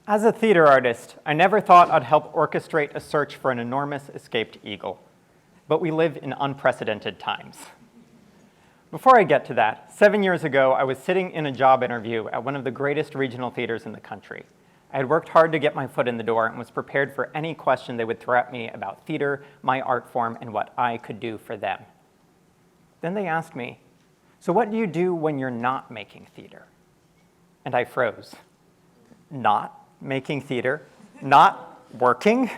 As a theater artist, I never thought I'd help orchestrate a search for an enormous escaped eagle. But we live in unprecedented times. Before I get to that, 7 years ago, I was sitting in a job interview at one of the greatest regional theaters in the country. I had worked hard to get my foot in the door and was prepared for any question they would throw at me about theater, my art form, and what I could do for them. Then they asked me, "So what do you do when you're not making theater?" And I froze. Not making theater, not working.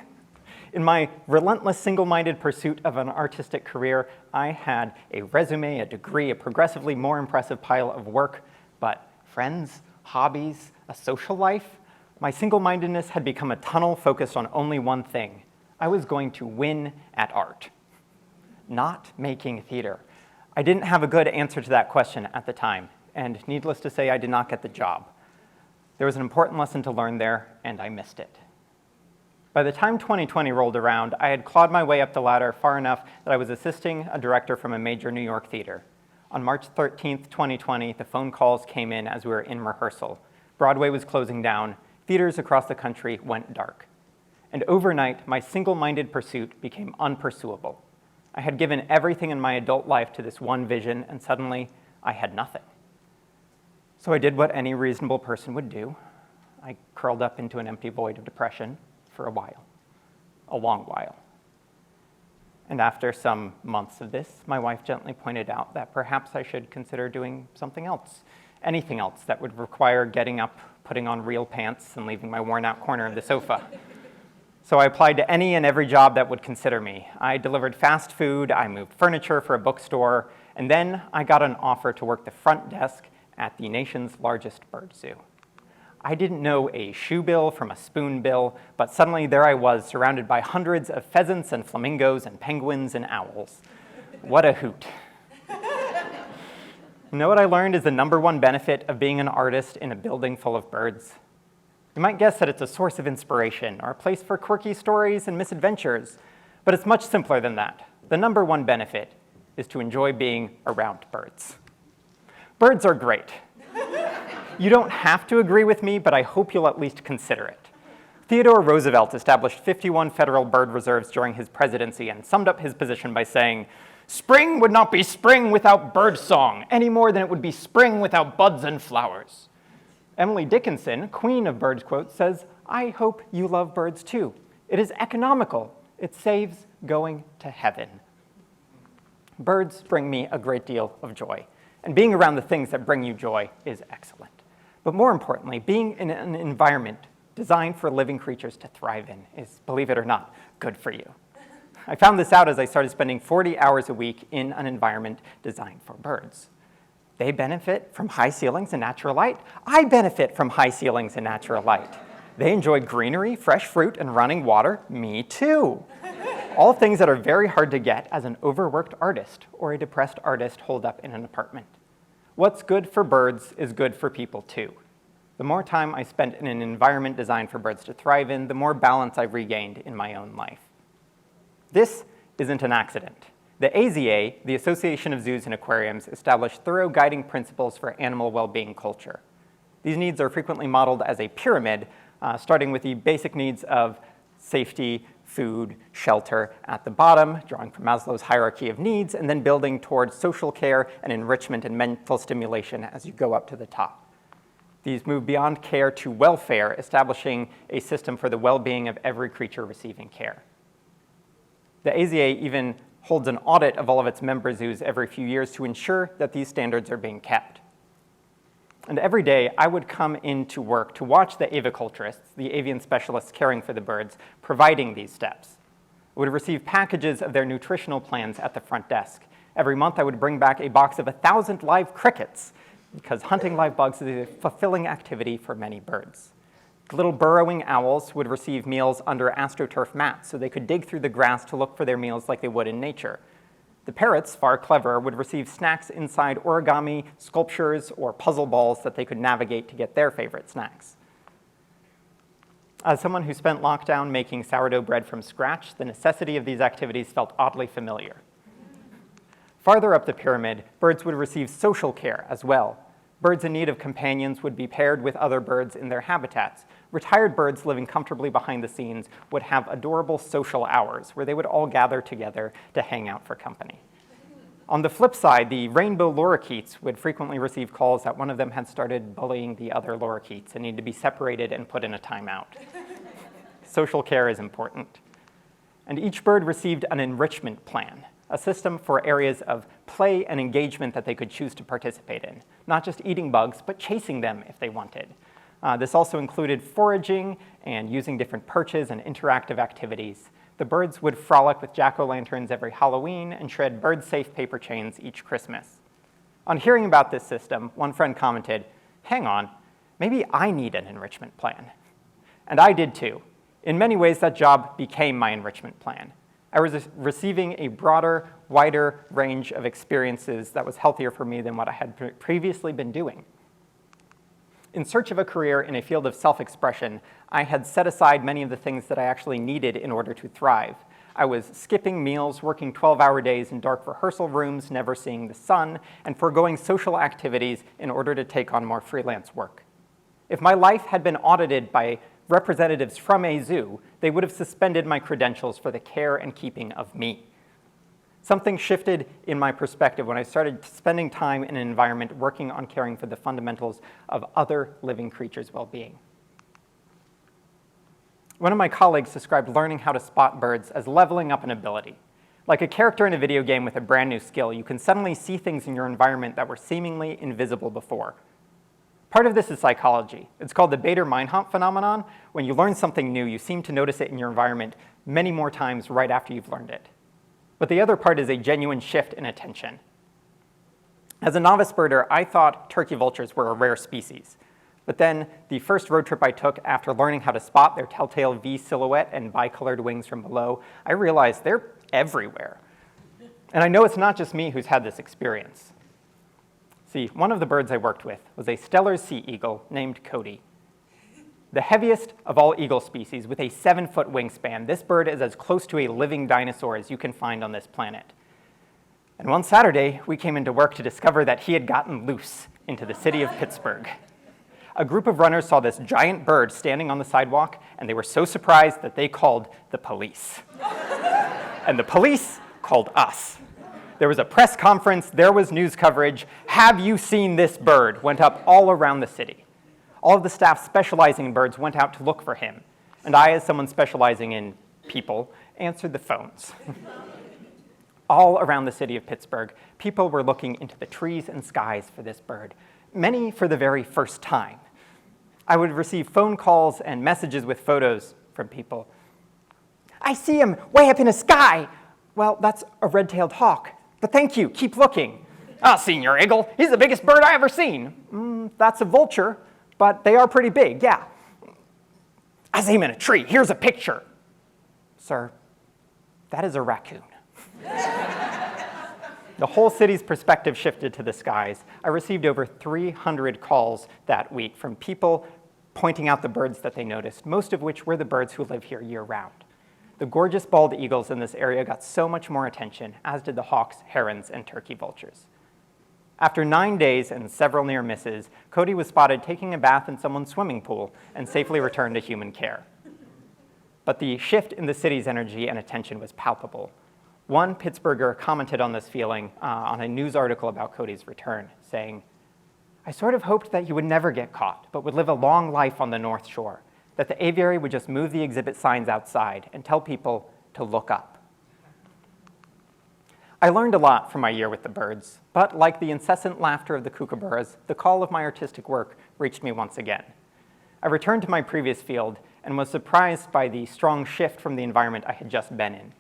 In my relentless, single-minded pursuit of an artistic career, I had a resume, a degree, a progressively more impressive pile of work, but friends, hobbies, a social life, my single-mindedness had become a tunnel focused on only one thing. I was going to win at art, not making theater. I didn't have a good answer to that question at the time, and needless to say, I did not get the job. There was an important lesson to learn there, and I missed it. By the time 2020 rolled around, I had clawed my way up the ladder far enough that I was assisting a director from a major New York theater. On March 13th, 2020, the phone calls came in as we were in rehearsal. Broadway was closing down. Theaters across the country went dark. And overnight, my single-minded pursuit became unpursuable. I had given everything in my adult life to this one vision, and suddenly, I had nothing. So I did what any reasonable person would do. I curled up into an empty void of depression for a while, a long while. And after some months of this, my wife gently pointed out that perhaps I should consider doing something else, anything else that would require getting up, putting on real pants, and leaving my worn-out corner of the sofa. So I applied to any and every job that would consider me. I delivered fast food, I moved furniture for a bookstore, and then I got an offer to work the front desk at the nation's largest bird zoo. I didn't know a shoe bill from a spoon bill, but suddenly there I was, surrounded by hundreds of pheasants and flamingos and penguins and owls. What a hoot. You know what I learned is the #1 benefit of being an artist in a building full of birds? You might guess that it's a source of inspiration or a place for quirky stories and misadventures, but it's much simpler than that. The #1 benefit is to enjoy being around birds. Birds are great. You don't have to agree with me, but I hope you'll at least consider it. Theodore Roosevelt established 51 federal bird reserves during his presidency and summed up his position by saying, "Spring would not be spring without bird song, any more than it would be spring without buds and flowers." Emily Dickinson, queen of bird quotes, says, "I hope you love birds too. It is economical. It saves going to heaven." Birds bring me a great deal of joy, and being around the things that bring you joy is excellent. But more importantly, being in an environment designed for living creatures to thrive in is, believe it or not, good for you. I found this out as I started spending 40 hours a week in an environment designed for birds. They benefit from high ceilings and natural light. I benefit from high ceilings and natural light. They enjoy greenery, fresh fruit, and running water. Me too. All things that are very hard to get as an overworked artist or a depressed artist holed up in an apartment. What's good for birds is good for people too. The more time I spent in an environment designed for birds to thrive in, the more balance I've regained in my own life. This isn't an accident. The AZA, the Association of Zoos and Aquariums, established thorough guiding principles for animal well-being culture. These needs are frequently modeled as a pyramid, starting with the basic needs of safety, food, shelter at the bottom, drawing from Maslow's hierarchy of needs, and then building towards social care and enrichment and mental stimulation as you go up to the top. These move beyond care to welfare, establishing a system for the well-being of every creature receiving care. The AZA even holds an audit of all of its member zoos every few years to ensure that these standards are being kept. And every day, I would come into work to watch the aviculturists, the avian specialists caring for the birds, providing these steps. I would receive packages of their nutritional plans at the front desk. Every month, I would bring back a box of 1,000 live crickets, because hunting live bugs is a fulfilling activity for many birds. The little burrowing owls would receive meals under astroturf mats so they could dig through the grass to look for their meals like they would in nature. The parrots, far cleverer, would receive snacks inside origami, sculptures, or puzzle balls that they could navigate to get their favorite snacks. As someone who spent lockdown making sourdough bread from scratch, the necessity of these activities felt oddly familiar. Farther up the pyramid, birds would receive social care as well. Birds in need of companions would be paired with other birds in their habitats. Retired birds living comfortably behind the scenes would have adorable social hours where they would all gather together to hang out for company. On the flip side, the rainbow lorikeets would frequently receive calls that one of them had started bullying the other lorikeets and needed to be separated and put in a timeout. Social care is important. And each bird received an enrichment plan, a system for areas of play and engagement that they could choose to participate in, not just eating bugs, but chasing them if they wanted. This also included foraging and using different perches and interactive activities. The birds would frolic with jack-o'-lanterns every Halloween and shred bird-safe paper chains each Christmas. On hearing about this system, one friend commented, "Hang on, maybe I need an enrichment plan." And I did too. In many ways, that job became my enrichment plan. I was receiving a broader, wider range of experiences that was healthier for me than what I had previously been doing. In search of a career in a field of self-expression, I had set aside many of the things that I actually needed in order to thrive. I was skipping meals, working 12-hour days in dark rehearsal rooms, never seeing the sun, and foregoing social activities in order to take on more freelance work. If my life had been audited by representatives from a zoo, they would have suspended my credentials for the care and keeping of me. Something shifted in my perspective when I started spending time in an environment working on caring for the fundamentals of other living creatures' well-being. One of my colleagues described learning how to spot birds as leveling up an ability. Like a character in a video game with a brand new skill, you can suddenly see things in your environment that were seemingly invisible before. Part of this is psychology. It's called the Bader-Meinhof phenomenon. When you learn something new, you seem to notice it in your environment many more times right after you've learned it. But the other part is a genuine shift in attention. As a novice birder, I thought turkey vultures were a rare species. But then the first road trip I took after learning how to spot their telltale V silhouette and bicolored wings from below, I realized they're everywhere. And I know it's not just me who's had this experience. See, one of the birds I worked with was a Steller's sea eagle named Cody. The heaviest of all eagle species with a 7-foot wingspan, this bird is as close to a living dinosaur as you can find on this planet. And one Saturday, we came into work to discover that he had gotten loose into the city of Pittsburgh. A group of runners saw this giant bird standing on the sidewalk, and they were so surprised that they called the police. And the police called us. There was a press conference, there was news coverage. "Have you seen this bird?" went up all around the city. All of the staff specializing in birds went out to look for him, and I, as someone specializing in people, answered the phones. All around the city of Pittsburgh, people were looking into the trees and skies for this bird, many for the very first time. I would receive phone calls and messages with photos from people. "I see him way up in the sky." "Well, that's a red-tailed hawk, but thank you, keep looking." "Ah, Senior Eagle, he's the biggest bird I ever seen." That's a vulture, but they are pretty big, yeah." "I see him in a tree, here's a picture." "Sir, that is a raccoon." The whole city's perspective shifted to the skies. I received over 300 calls that week from people pointing out the birds that they noticed, most of which were the birds who live here year-round. The gorgeous bald eagles in this area got so much more attention, as did the hawks, herons, and turkey vultures. After 9 days and several near misses, Cody was spotted taking a bath in someone's swimming pool and safely returned to human care. But the shift in the city's energy and attention was palpable. One Pittsburgher commented on this feeling on a news article about Cody's return, saying, "I sort of hoped that he would never get caught, but would live a long life on the North Shore, that the aviary would just move the exhibit signs outside and tell people to look up." I learned a lot from my year with the birds, but like the incessant laughter of the kookaburras, the call of my artistic work reached me once again. I returned to my previous field and was surprised by the strong shift from the environment I had just been in.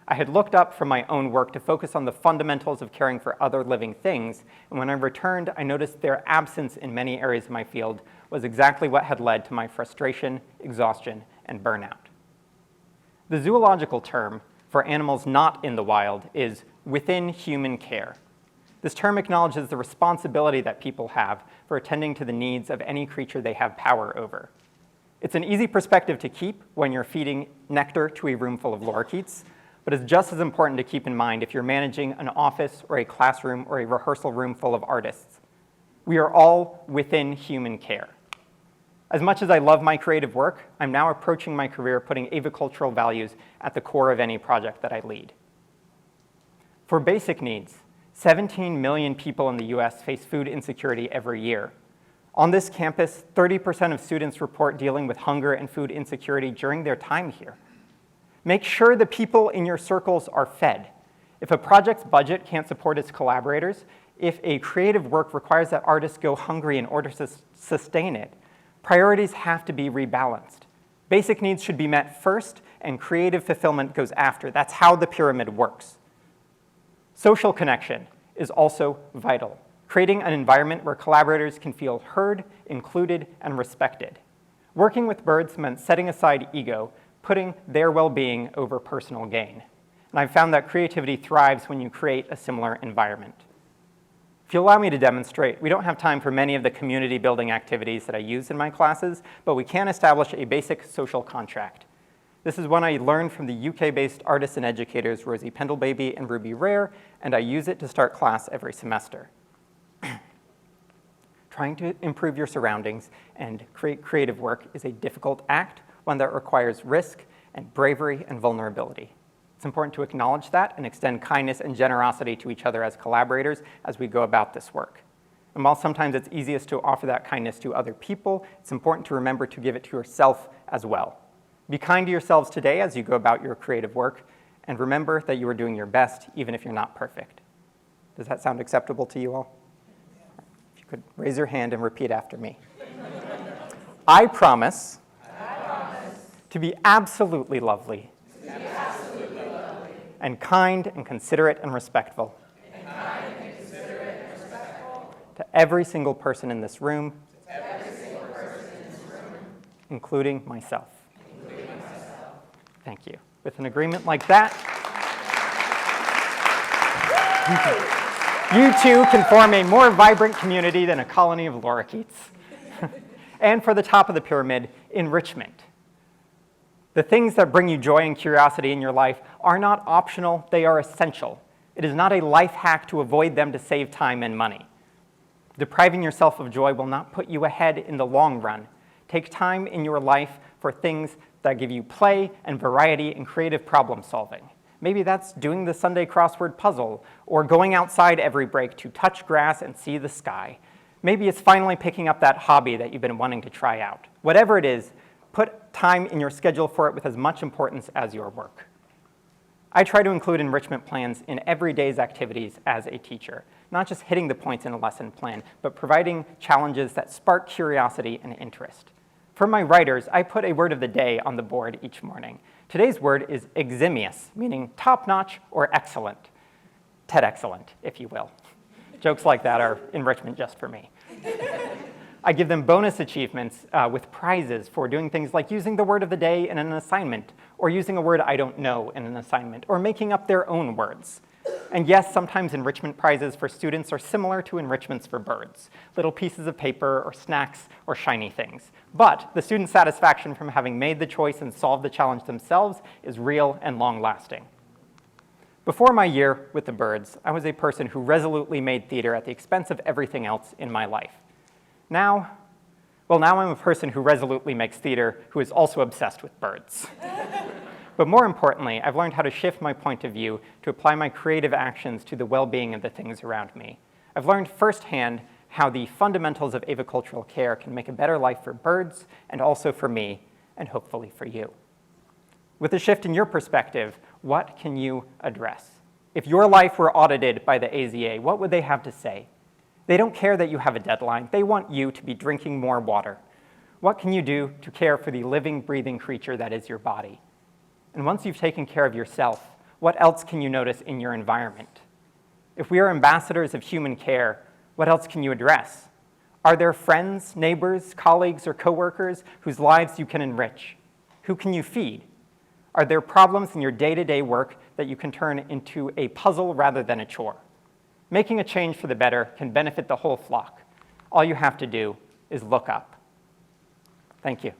I had looked up from my own work to focus on the fundamentals of caring for other living things, and when I returned, I noticed their absence in many areas of my field was exactly what had led to my frustration, exhaustion, and burnout. The zoological term for animals not in the wild is within human care. This term acknowledges the responsibility that people have for attending to the needs of any creature they have power over. It's an easy perspective to keep when you're feeding nectar to a room full of lorikeets, but it's just as important to keep in mind if you're managing an office or a classroom or a rehearsal room full of artists. We are all within human care. As much as I love my creative work, I'm now approaching my career putting avicultural values at the core of any project that I lead. For basic needs, 17 million people in the US face food insecurity every year. On this campus, 30% of students report dealing with hunger and food insecurity during their time here. Make sure the people in your circles are fed. If a project's budget can't support its collaborators, if a creative work requires that artists go hungry in order to sustain it, priorities have to be rebalanced. Basic needs should be met first, and creative fulfillment goes after. That's how the pyramid works. Social connection is also vital, creating an environment where collaborators can feel heard, included, and respected. Working with birds meant setting aside ego, putting their well-being over personal gain. And I've found that creativity thrives when you create a similar environment. If you allow me to demonstrate, we don't have time for many of the community building activities that I use in my classes, but we can establish a basic social contract. This is one I learned from the UK-based artists and educators Rosie Pendlebaby and Ruby Rare, and I use it to start class every semester. Trying to improve your surroundings and create creative work is a difficult act, one that requires risk and bravery and vulnerability. It's important to acknowledge that and extend kindness and generosity to each other as collaborators as we go about this work. And while sometimes it's easiest to offer that kindness to other people, it's important to remember to give it to yourself as well. Be kind to yourselves today as you go about your creative work, and remember that you are doing your best even if you're not perfect. Does that sound acceptable to you all? If you could raise your hand and repeat after me. I promise to be absolutely lovely and kind and considerate and respectful to every single person in this room, including myself. Thank you. With an agreement like that, you too can form a more vibrant community than a colony of lorikeets. And for the top of the pyramid, enrichment. The things that bring you joy and curiosity in your life are not optional, they are essential. It is not a life hack to avoid them to save time and money. Depriving yourself of joy will not put you ahead in the long run. Take time in your life for things that give you play and variety and creative problem solving. Maybe that's doing the Sunday crossword puzzle or going outside every break to touch grass and see the sky. Maybe it's finally picking up that hobby that you've been wanting to try out. Whatever it is, put time in your schedule for it with as much importance as your work. I try to include enrichment plans in every day's activities as a teacher, not just hitting the points in a lesson plan, but providing challenges that spark curiosity and interest. For my writers, I put a word of the day on the board each morning. Today's word is eximious, meaning top-notch or excellent. TEDxCellent, if you will. Jokes like that are enrichment just for me. I give them bonus achievements with prizes for doing things like using the word of the day in an assignment, or using a word I don't know in an assignment, or making up their own words. And yes, sometimes enrichment prizes for students are similar to enrichments for birds, little pieces of paper or snacks or shiny things. But the student satisfaction from having made the choice and solved the challenge themselves is real and long-lasting. Before my year with the birds, I was a person who resolutely made theater at the expense of everything else in my life. Now I'm a person who resolutely makes theater who is also obsessed with birds. But more importantly, I've learned how to shift my point of view to apply my creative actions to the well-being of the things around me. I've learned firsthand how the fundamentals of avicultural care can make a better life for birds and also for me, and hopefully for you. With a shift in your perspective, what can you address? If your life were audited by the AZA, what would they have to say? They don't care that you have a deadline. They want you to be drinking more water. What can you do to care for the living, breathing creature that is your body? And once you've taken care of yourself, what else can you notice in your environment? If we are ambassadors of human care, what else can you address? Are there friends, neighbors, colleagues, or coworkers whose lives you can enrich? Who can you feed? Are there problems in your day-to-day work that you can turn into a puzzle rather than a chore? Making a change for the better can benefit the whole flock. All you have to do is look up. Thank you.